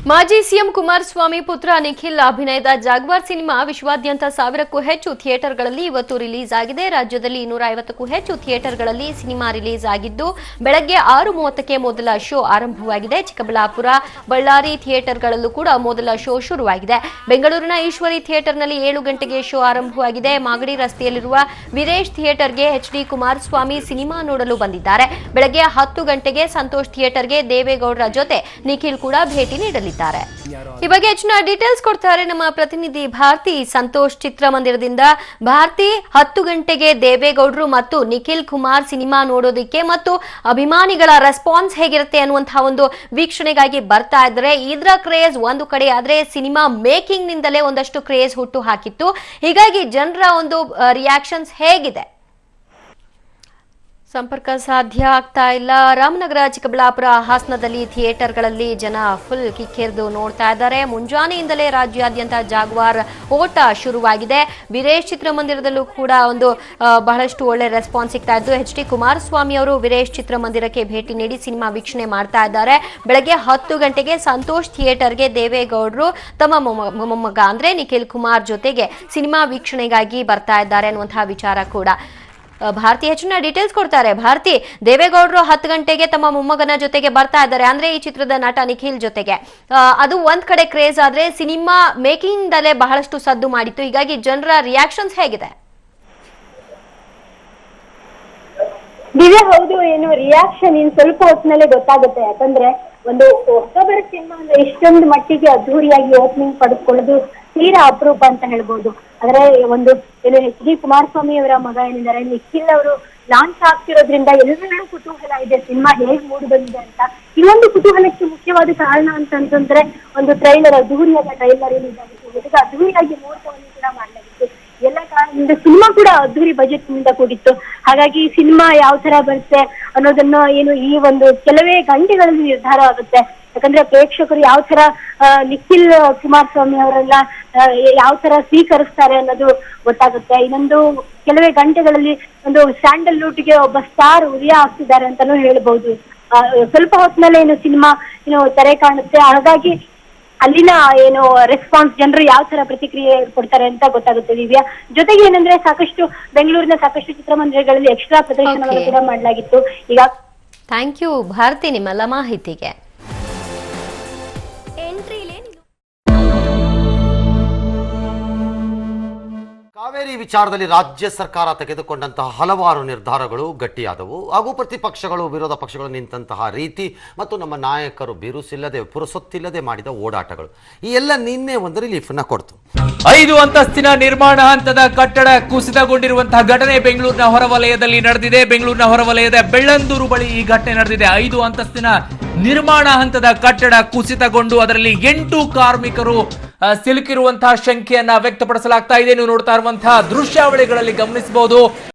ಮಾಜಿ ಸಿಎಂ ಕುಮಾರಸ್ವಾಮಿ ಪುತ್ರ ನಿಖಿಲ್ ಅಭಿನಯದ ಜಾಗ್ವಾರ್ ಸಿನಿಮಾ ವಿಶ್ವಾದ್ಯಂತ 1000ಕ್ಕೂ ಹೆಚ್ಚು ಥಿಯೇಟರ್ಗಳಲ್ಲಿ ಇವತ್ತು ರಿಲೀಸ್ ಆಗಿದೆ. ರಾಜ್ಯದಲ್ಲಿ 250ಕ್ಕೂ ಹೆಚ್ಚು ಥಿಯೇಟರ್ಗಳಲ್ಲಿ ಸಿನಿಮಾ ರಿಲೀಸ್ ಆಗಿದ್ದು ಬೆಳಗ್ಗೆ 6:30ಕ್ಕೆ ಮೊದಲ ಶೋ ಆರಂಭವಾಗಿದೆ. ಚಿಕ್ಕಬಳ್ಳಾಪುರ, ಬಳ್ಳಾರಿ ಥಿಯೇಟರ್ಗಳಲ್ಲೂ ಕೂಡ ಮೊದಲ ಶೋ ಶುರುವಾಗಿದೆ. ಬೆಂಗಳೂರಿನ ಈಶ್ವರಿ ಥಿಯೇಟರ್ನಲ್ಲಿ 7 ಗಂಟೆಗೆ ಶೋ ಆರಂಭವಾಗಿದೆ. ಮಾಗಡಿ ರಸ್ತೆಯಲ್ಲಿರುವ ವೀರೇಶ್ ಥಿಯೇಟರ್ಗೆ ಎಚ್ಡಿ ಕುಮಾರಸ್ವಾಮಿ ಸಿನಿಮಾ ನೋಡಲು ಬಂದಿದ್ದಾರೆ. ಬೆಳಗ್ಗೆ 10 ಗಂಟೆಗೆ ಸಂತೋಷ್ ಥಿಯೇಟರ್ಗೆ ದೇವೇಗೌಡರ ಜೊತೆ ನಿಖಿಲ್ ಕೂಡ ಭೇಟಿ ನೀಡಲಿದ್ದಾರೆ. ಈ ಬಗ್ಗೆ ಹೆಚ್ಚಿನ ಡೀಟೇಲ್ಸ್ ಕೊಡ್ತಾರೆ ನಮ್ಮ ಪ್ರತಿನಿಧಿ ಭಾರತಿ. ಸಂತೋಷ್ ಚಿತ್ರಮಂದಿರದಿಂದ ಭಾರತಿ, 10 ಗಂಟೆಗೆ ದೇವೇಗೌಡರು ಮತ್ತು ನಿಖಿಲ್ ಕುಮಾರ್ ಸಿನಿಮಾ ನೋಡೋದಕ್ಕೆ ಮತ್ತು ಅಭಿಮಾನಿಗಳ ರೆಸ್ಪಾನ್ಸ್ ಹೇಗಿರುತ್ತೆ ಅನ್ನುವಂತಹ ಒಂದು ವೀಕ್ಷಣೆಗಾಗಿ ಬರ್ತಾ ಇದ್ದಾರೆ. ಇದರ ಕ್ರೇಜ್ ಒಂದು ಕಡೆ ಆದ್ರೆ ಸಿನಿಮಾ ಮೇಕಿಂಗ್ ನಿಂದಲೇ ಒಂದಷ್ಟು ಕ್ರೇಜ್ ಹುಟ್ಟು ಹಾಕಿತ್ತು. ಹೀಗಾಗಿ ಜನರ ಒಂದು ರಿಯಾಕ್ಷನ್ಸ್ ಹೇಗಿದೆ? ಸಂಪರ್ಕ ಸಾಧ್ಯ ಆಗ್ತಾ ಇಲ್ಲ. ರಾಮನಗರ, ಚಿಕ್ಕಬಳ್ಳಾಪುರ, ಹಾಸನದಲ್ಲಿ ಥಿಯೇಟರ್ಗಳಲ್ಲಿ ಜನ ಫುಲ್ ಕಿಕ್ಕಿರಿದು ನೋಡ್ತಾ ಇದ್ದಾರೆ. ಮುಂಜಾನೆಯಿಂದಲೇ ರಾಜ್ಯಾದ್ಯಂತ ಜಾಗ್ವಾರ್ ಓಟ ಶುರುವಾಗಿದೆ. ವೀರೇಶ್ ಚಿತ್ರಮಂದಿರದಲ್ಲೂ ಕೂಡ ಒಂದು ಬಹಳಷ್ಟು ಒಳ್ಳೆ ರೆಸ್ಪಾನ್ಸ್ ಸಿಗ್ತಾ ಇದ್ದು ಎಚ್ಡಿ ಕುಮಾರಸ್ವಾಮಿ ಅವರು ವೀರೇಶ್ ಚಿತ್ರಮಂದಿರಕ್ಕೆ ಭೇಟಿ ನೀಡಿ ಸಿನಿಮಾ ವೀಕ್ಷಣೆ ಮಾಡ್ತಾ ಇದ್ದಾರೆ. ಬೆಳಗ್ಗೆ 10 ಗಂಟೆಗೆ ಸಂತೋಷ್ ಥಿಯೇಟರ್ಗೆ ದೇವೇಗೌಡರು ತಮ್ಮ ಮೊಮ್ಮಗ ಅಂದ್ರೆ ನಿಖಿಲ್ ಕುಮಾರ್ ಜೊತೆಗೆ ಸಿನಿಮಾ ವೀಕ್ಷಣೆಗಾಗಿ ಬರ್ತಾ ಇದ್ದಾರೆ ಅನ್ನುವಂತಹ ವಿಚಾರ ಕೂಡ. ಭಾರತಿ ಹೆಚ್ಚಿನ ಡೀಟೇಲ್ಸ್ ಕೊಡ್ತಾರೆ. ಭಾರತಿ, ದೇವೇಗೌಡರು 10 ಗಂಟೆಗೆ ತಮ್ಮ ಮೊಮ್ಮಗನ ಜೊತೆಗೆ ಬರ್ತಾ ಇದ್ದಾರೆ, ಅಂದ್ರೆ ಈ ಚಿತ್ರದ ನಟ ನಿಖಿಲ್ ಜೊತೆಗೆ. ಅದು ಒಂದ್ ಕಡೆ ಕ್ರೇಜ್ ಆದ್ರೆ ಸಿನಿಮಾ ಮೇಕಿಂಗ್ ದಲ್ಲೇ ಬಹಳಷ್ಟು ಸದ್ದು ಮಾಡಿತ್ತು. ಹೀಗಾಗಿ ಜನರ ರಿಯಾಕ್ಷನ್ಸ್ ಹೇಗಿದೆ? ದಿವ್ಯಾ, ಹೌದು, ಏನು ರಿಯಾಕ್ಷನ್ ಇನ್ ಸ್ವಲ್ಪ ಹೊತ್ತಿನಲ್ಲೇ ಗೊತ್ತಾಗುತ್ತೆ. ಯಾಕಂದ್ರೆ ಒಂದು ಹೊಸಬರ ಸಿನಿಮಾ ಅಂದ್ರೆ ಇಷ್ಟೊಂದು ಮಟ್ಟಿಗೆ ಅದ್ದೂರಿಯಾಗಿ ಓಪನಿಂಗ್ ಪಡೆದುಕೊಳ್ಳೋದು ತೀರಾ ಅಪರೂಪ ಅಂತ ಹೇಳ್ಬೋದು. ಆದ್ರೆ ಒಂದು ಏನು ಎಚ್ ಡಿ ಕುಮಾರಸ್ವಾಮಿ ಅವರ ಮಗ ಏನಿದ್ದಾರೆ ನಿಖಿಲ್ ಅವರು ಲಾಂಚ್ ಆಗ್ತಿರೋದ್ರಿಂದ ಎಲ್ಲರೂ ಕುತೂಹಲ ಇದೆ ಸಿನಿಮಾ ಹೇಗ್ ಮೂಡಿ ಬಂದಿದೆ ಅಂತ. ಇನ್ನೊಂದು ಕುತೂಹಲಕ್ಕೆ ಮುಖ್ಯವಾದ ಕಾರಣ ಅಂತಂದ್ರೆ ಒಂದು ಟ್ರೈಲರ್, ಅದ್ದೂರಿಯಾದ ಟ್ರೈಲರ್ ಏನಿದೆ ಅದ್ದೂರಿಯಾಗಿ ಮುಹೂರ್ತವನ್ನು ಕೂಡ ಮಾಡಲಾಗಿತ್ತು. ಎಲ್ಲ ಕಾರಣದಿಂದ ಸಿನಿಮಾ ಕೂಡ ಅದ್ದೂರಿ ಬಜೆಟ್ ನಿಂದ ಕೂಡಿತ್ತು. ಹಾಗಾಗಿ ಸಿನಿಮಾ ಯಾವ ತರ ಬರುತ್ತೆ ಅನ್ನೋದನ್ನ ಏನು ಈ ಒಂದು ಕೆಲವೇ ಗಂಟೆಗಳಲ್ಲಿ ನಿರ್ಧಾರ ಆಗುತ್ತೆ. ಯಾಕಂದ್ರೆ ಪ್ರೇಕ್ಷಕರು ಯಾವ ತರ ನಿಖಿಲ್ ಕುಮಾರಸ್ವಾಮಿ ಅವರೆಲ್ಲ ಯಾವ ತರ ಸ್ವೀಕರಿಸ್ತಾರೆ ಅನ್ನೋದು ಗೊತ್ತಾಗುತ್ತೆ. ಇನ್ನೊಂದು ಕೆಲವೇ ಗಂಟೆಗಳಲ್ಲಿ ಒಂದು ಸ್ಯಾಂಡಲ್ವುಡ್ಗೆ ಒಬ್ಬ ಸ್ಟಾರ್ ಉದಯ ಆಗ್ತಿದ್ದಾರೆ ಅಂತಾನೂ ಹೇಳ್ಬಹುದು. ಸ್ವಲ್ಪ ಹೊತ್ತಿನಲ್ಲೇ ಏನು ಸಿನಿಮಾ ತೆರೆ ಕಾಣುತ್ತೆ. ಹಾಗಾಗಿ ಅಲ್ಲಿನ ಏನು ರೆಸ್ಪಾನ್ಸ್, ಜನರು ಯಾವ ತರ ಪ್ರತಿಕ್ರಿಯೆ ಕೊಡ್ತಾರೆ ಅಂತ ಗೊತ್ತಾಗುತ್ತೆ. ದಿವ್ಯಾ, ಜೊತೆಗೆ ಏನಂದ್ರೆ ಸಾಕಷ್ಟು ಬೆಂಗಳೂರಿನ ಸಾಕಷ್ಟು ಚಿತ್ರಮಂದಿರಗಳಲ್ಲಿ ಎಕ್ಸ್ಟ್ರಾ ಪ್ರದರ್ಶನಗಳು ಕೂಡ ಮಾಡಲಾಗಿತ್ತು. ಈಗ ಥ್ಯಾಂಕ್ ಯು ಭಾರತಿ ನಿಮ್ಮೆಲ್ಲ ಮಾಹಿತಿಗೆ. ಕಾವೇರಿ ವಿಚಾರದಲ್ಲಿ ರಾಜ್ಯ ಸರ್ಕಾರ ತೆಗೆದುಕೊಂಡಂತಹ ಹಲವಾರು ನಿರ್ಧಾರಗಳು ಗಟ್ಟಿಯಾದವು ಹಾಗೂ ಪ್ರತಿಪಕ್ಷಗಳು, ವಿರೋಧ ಪಕ್ಷಗಳು ನಿಂತಹ ರೀತಿ ಮತ್ತು ನಮ್ಮ ನಾಯಕರು ಬಿರುಸಿಲ್ಲದೆ, ಪುರಸೊತ್ತಿಲ್ಲದೆ ಮಾಡಿದ ಓಡಾಟಗಳು ಈ ಎಲ್ಲ ನಿನ್ನೆ ಒಂದು ರಿಲೀಫ್ ನ ಕೊಡ್ತು. 5 ಅಂತಸ್ತಿನ ನಿರ್ಮಾಣ ಹಂತದ ಕಟ್ಟಡ ಕುಸಿತಗೊಂಡಿರುವಂತಹ ಘಟನೆ ಬೆಂಗಳೂರಿನ ಹೊರವಲಯದಲ್ಲಿ ನಡೆದಿದೆ. ಬೆಂಗಳೂರಿನ ಹೊರವಲಯದ ಬೆಳ್ಳಂದೂರು ಬಳಿ ಈ ಘಟನೆ ನಡೆದಿದೆ. 5 ಅಂತಸ್ತಿನ ನಿರ್ಮಾಣ ಹಂತದ ಕಟ್ಟಡ ಕುಸಿತಗೊಂಡು ಅದರಲ್ಲಿ 8 ಕಾರ್ಮಿಕರು ಸಿಲುಕಿರುವಂತಹ ಶಂಕೆಯನ್ನ ವ್ಯಕ್ತಪಡಿಸಲಾಗ್ತಾ ಇದೆ. ನೀವು ನೋಡ್ತಾ ಇರುವಂತಹ ದೃಶ್ಯಾವಳಿಗಳಲ್ಲಿ ಗಮನಿಸಬಹುದು.